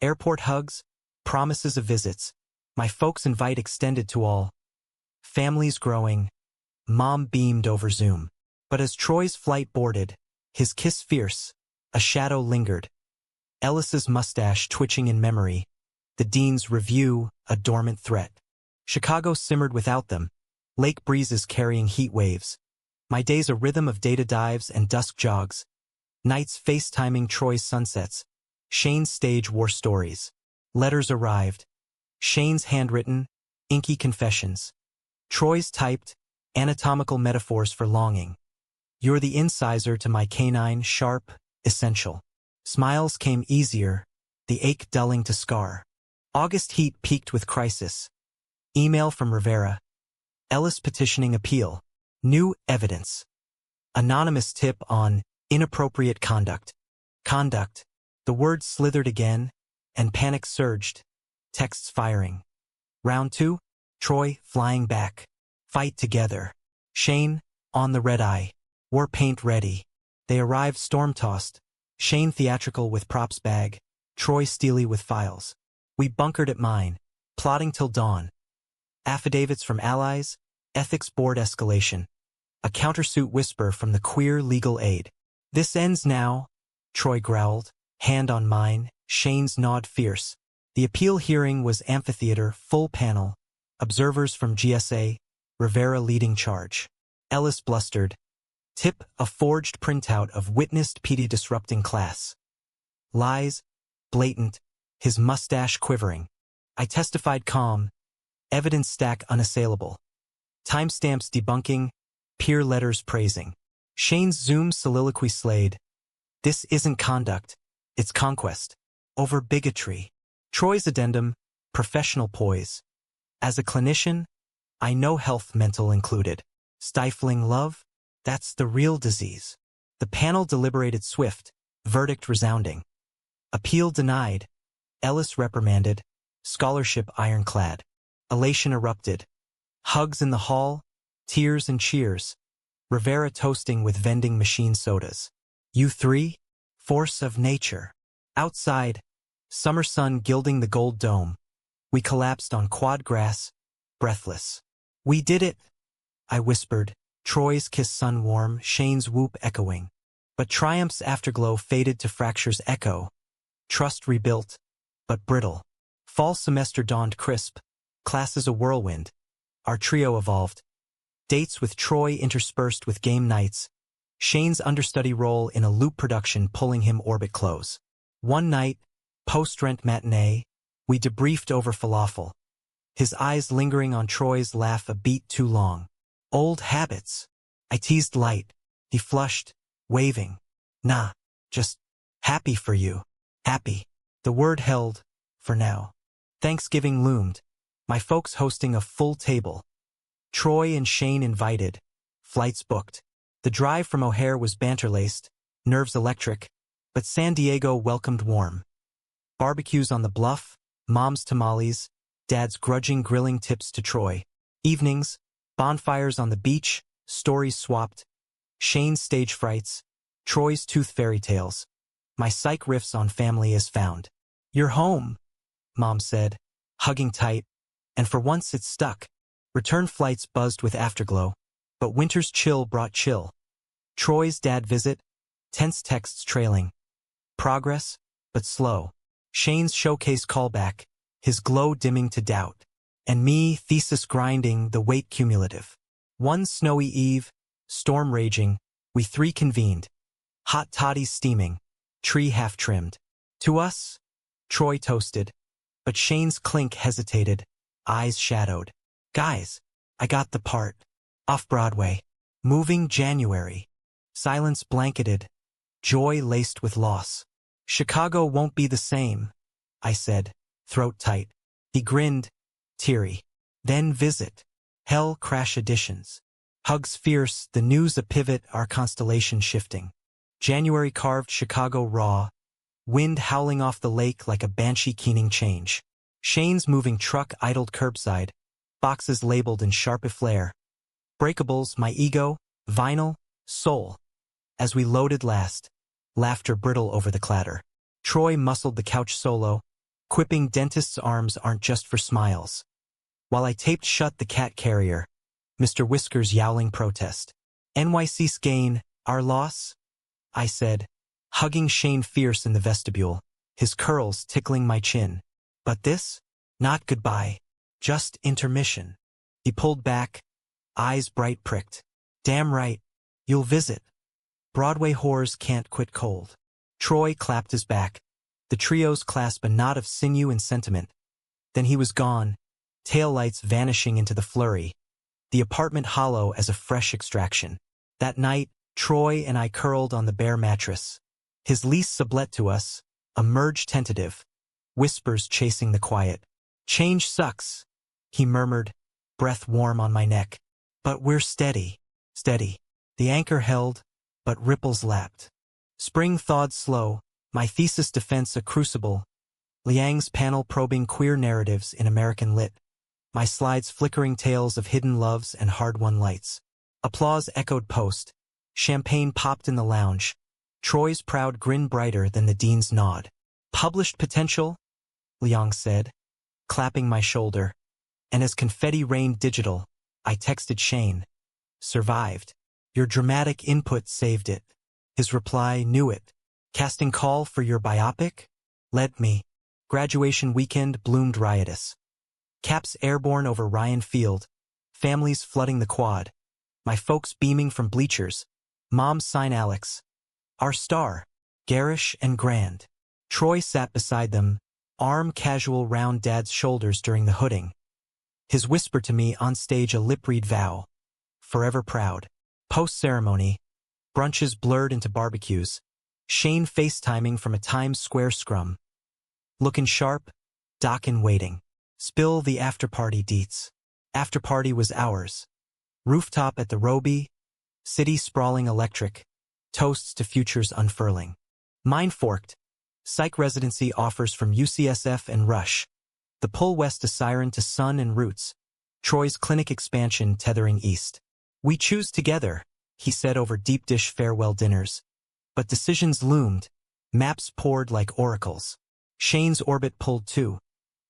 Airport hugs, promises of visits. My folks' invite extended to all. Families growing. Mom beamed over Zoom. But as Troy's flight boarded, his kiss fierce, a shadow lingered. Ellis's mustache twitching in memory. The dean's review, a dormant threat. Chicago simmered without them. Lake breezes carrying heat waves. My days a rhythm of data dives and dusk jogs. Nights FaceTiming Troy's sunsets. Shane's stage war stories. Letters arrived. Shane's handwritten, inky confessions. Troy's typed, anatomical metaphors for longing. You're the incisor to my canine, sharp, essential. Smiles came easier, the ache dulling to scar. August heat peaked with crisis. Email from Rivera. Ellis petitioning appeal. New evidence. Anonymous tip on inappropriate conduct. Conduct. The word slithered again, and panic surged. Texts firing. Round 2, Troy flying back. Fight together. Shane, on the red eye. War paint ready. They arrived storm-tossed. Shane theatrical with props bag. Troy steely with files. We bunkered at mine, plotting till dawn. Affidavits from allies, ethics board escalation. A countersuit whisper from the queer legal aid. This ends now, Troy growled, hand on mine, Shane's nod fierce. The appeal hearing was amphitheater, full panel. Observers from GSA, Rivera leading charge. Ellis blustered. Tip, a forged printout of witnessed PD disrupting class. Lies, blatant, his mustache quivering. I testified calm. Evidence stack unassailable. Timestamps debunking, peer letters praising. Shane's Zoom soliloquy slayed. This isn't conduct, it's conquest. Over bigotry. Troy's addendum, professional poise. As a clinician, I know health mental included. Stifling love? That's the real disease. The panel deliberated swift, verdict resounding. Appeal denied. Ellis reprimanded. Scholarship ironclad. Elation erupted. Hugs in the hall, tears and cheers. Rivera toasting with vending machine sodas. You three? Force of nature. Outside, summer sun gilding the gold dome. We collapsed on quad grass, breathless. We did it, I whispered, Troy's kiss sun warm, Shane's whoop echoing. But triumph's afterglow faded to fracture's echo. Trust rebuilt, but brittle. Fall semester dawned crisp, classes a whirlwind. Our trio evolved. Dates with Troy interspersed with game nights. Shane's understudy role in a loop production pulling him orbit close. One night, post-rent matinee, we debriefed over falafel. His eyes lingering on Troy's laugh a beat too long. Old habits. I teased light. He flushed, waving. Nah, just happy for you. Happy. The word held, for now. Thanksgiving loomed. My folks hosting a full table. Troy and Shane invited. Flights booked. The drive from O'Hare was banter-laced, nerves electric, but San Diego welcomed warm. Barbecues on the bluff, Mom's tamales, Dad's grudging grilling tips to Troy. Evenings, bonfires on the beach, stories swapped, Shane's stage frights, Troy's tooth fairy tales. My psych riffs on family is found. "You're home," Mom said, hugging tight, and for once it stuck. Return flights buzzed with afterglow, but winter's chill brought chill. Troy's dad visit, tense texts trailing. Progress, but slow. Shane's showcase callback, his glow dimming to doubt. And me, thesis grinding, the weight cumulative. One snowy eve, storm raging, we three convened. Hot toddies steaming, tree half trimmed. To us, Troy toasted, but Shane's clink hesitated, eyes shadowed. "Guys, I got the part. Off-Broadway. Moving January." Silence blanketed, joy laced with loss. "Chicago won't be the same," I said, throat tight. He grinned, teary. "Then visit. Hell Crash Editions. Hugs fierce, the news a pivot, our constellation shifting. January carved Chicago raw, wind howling off the lake like a banshee keening change. Shane's moving truck idled curbside, boxes labeled in sharp efflare. Breakables, my ego, vinyl, soul. As we loaded last, laughter brittle over the clatter. Troy muscled the couch solo, quipping dentist's arms aren't just for smiles. While I taped shut the cat carrier, Mr. Whisker's yowling protest. "NYC's gain, our loss?" I said, hugging Shane fierce in the vestibule, his curls tickling my chin. "But this? Not goodbye. Just intermission." He pulled back, eyes bright pricked. "Damn right. You'll visit. Broadway whores can't quit cold." Troy clapped his back. The trio's clasp a knot of sinew and sentiment. Then he was gone, taillights vanishing into the flurry. The apartment hollow as a fresh extraction. That night, Troy and I curled on the bare mattress. His lease sublet to us, a merge tentative. Whispers chasing the quiet. "Change sucks," he murmured, breath warm on my neck. "But we're steady, steady." The anchor held, but ripples lapped. Spring thawed slow, my thesis defense a crucible. Liang's panel probing queer narratives in American lit. My slides flickering tales of hidden loves and hard-won lights. Applause echoed post. Champagne popped in the lounge. Troy's proud grin brighter than the dean's nod. "Published potential?" Liang said, clapping my shoulder. And as confetti rained digital, I texted Shane. "Survived. Your dramatic input saved it." His reply knew it. "Casting call for your biopic?" Led me. Graduation weekend bloomed riotous. Caps airborne over Ryan Field. Families flooding the quad. My folks beaming from bleachers. Mom's sign Alex. Our star. Garish and grand. Troy sat beside them, arm casual round Dad's shoulders during the hooding. His whisper to me on stage a lip-read vow. Forever proud. Post-ceremony, brunches blurred into barbecues. Shane FaceTiming from a Times Square scrum. Looking sharp, Doc in waiting. Spill the after-party deets. After-party was ours. Rooftop at the Roby, city sprawling electric. Toasts to futures unfurling. Mine forked. Psych residency offers from UCSF and Rush. The pull west a siren to sun and roots. Troy's clinic expansion tethering east. "We choose together," he said over deep dish farewell dinners. But decisions loomed. Maps poured like oracles. Shane's orbit pulled too.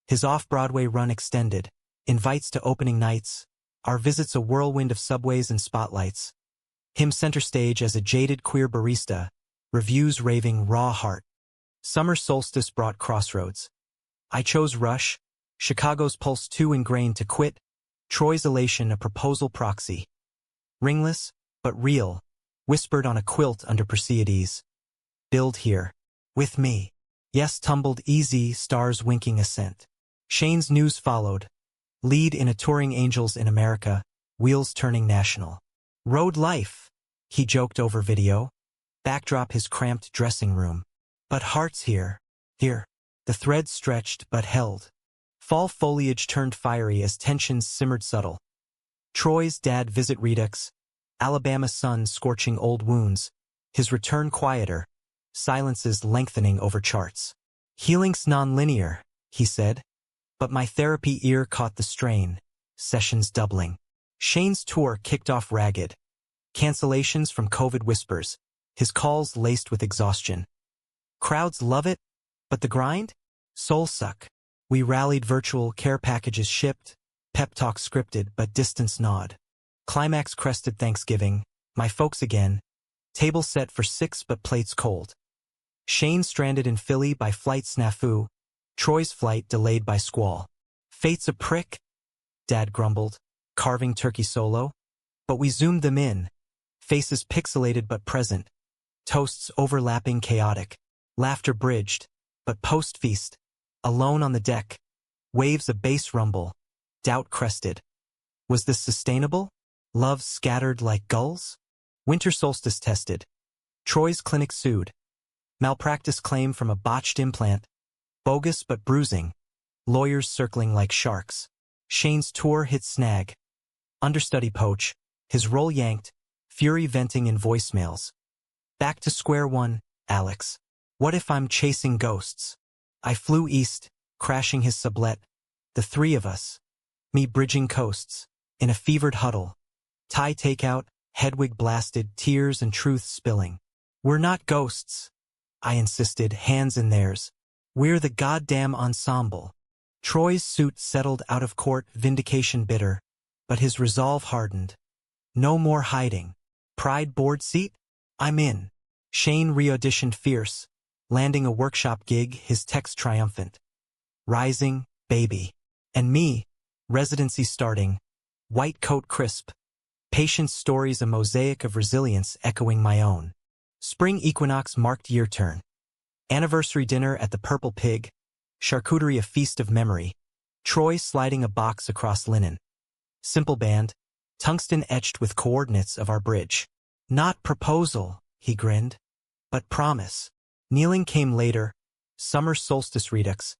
His off-Broadway run extended. Invites to opening nights. Our visits a whirlwind of subways and spotlights. Him center stage as a jaded queer barista. Reviews raving raw heart. Summer solstice brought crossroads. I chose Rush. Chicago's pulse too ingrained to quit. Troy's elation a proposal proxy. Ringless, but real. Whispered on a quilt under Perseides. "Build here. With me." Yes tumbled easy, stars winking assent. Shane's news followed. Lead in a touring Angels in America, wheels turning national. "Road life," he joked over video. Backdrop his cramped dressing room. "But hearts here, here." The thread stretched but held. Fall foliage turned fiery as tensions simmered subtle. Troy's dad visit redux. Alabama sun scorching old wounds, his return quieter, silences lengthening over charts. Healing's non-linear, he said, but my therapy ear caught the strain, sessions doubling. Shane's tour kicked off ragged. Cancellations from COVID whispers, his calls laced with exhaustion. Crowds love it, but the grind? Soul suck. We rallied, virtual care packages shipped, pep talk scripted but distance nod. Climax crested Thanksgiving, my folks again, table set for 6 but plates cold. Shane stranded in Philly by flight snafu, Troy's flight delayed by squall. Fate's a prick, Dad grumbled, carving turkey solo. But we zoomed them in, faces pixelated but present, toasts overlapping chaotic, laughter bridged, but post-feast, alone on the deck, waves of bass rumble, doubt crested. Was this sustainable? Love scattered like gulls? Winter solstice tested. Troy's clinic sued. Malpractice claim from a botched implant. Bogus but bruising. Lawyers circling like sharks. Shane's tour hit snag. Understudy poach. His role yanked. Fury venting in voicemails. Back to square one, Alex. What if I'm chasing ghosts? I flew east, crashing his sublet. The 3 of us. Me bridging coasts. In a fevered huddle. Thai takeout, Hedwig blasted, tears and truth spilling. We're not ghosts, I insisted, hands in theirs. We're the goddamn ensemble. Troy's suit settled out of court, vindication bitter, but his resolve hardened. No more hiding. Pride board seat? I'm in. Shane re-auditioned fierce, landing a workshop gig, his text triumphant. Rising, baby. And me, residency starting, white coat crisp. Patience stories a mosaic of resilience echoing my own. Spring equinox marked year turn. Anniversary dinner at the Purple Pig. Charcuterie a feast of memory. Troy sliding a box across linen. Simple band. Tungsten etched with coordinates of our bridge. Not proposal, he grinned. But promise. Kneeling came later. Summer solstice redux.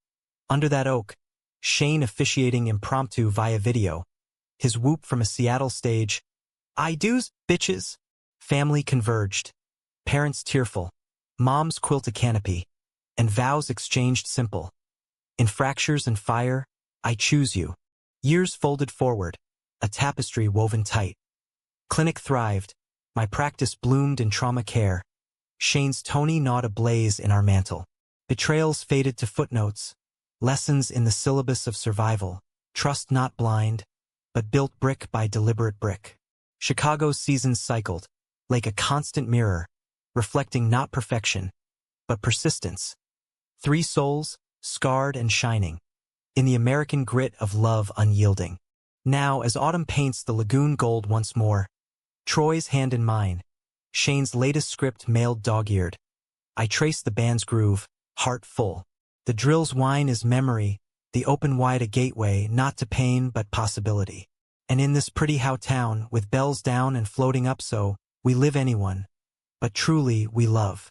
Under that oak. Shane officiating impromptu via video. His whoop from a Seattle stage. I do's, bitches. Family converged. Parents tearful. Moms quilt a canopy. And vows exchanged simple. In fractures and fire, I choose you. Years folded forward. A tapestry woven tight. Clinic thrived. My practice bloomed in trauma care. Shane's Tony gnawed a blaze in our mantle. Betrayals faded to footnotes. Lessons in the syllabus of survival. Trust not blind, but built brick by deliberate brick. Chicago's seasons cycled, like a constant mirror, reflecting not perfection, but persistence. 3 souls, scarred and shining, in the American grit of love unyielding. Now, as autumn paints the lagoon gold once more, Troy's hand in mine, Shane's latest script mailed dog-eared. I trace the band's groove, heart full. The drill's whine is memory, the open wide a gateway not to pain but possibility. And in this pretty how town, with bells down and floating up so, we live anyone, but truly we love.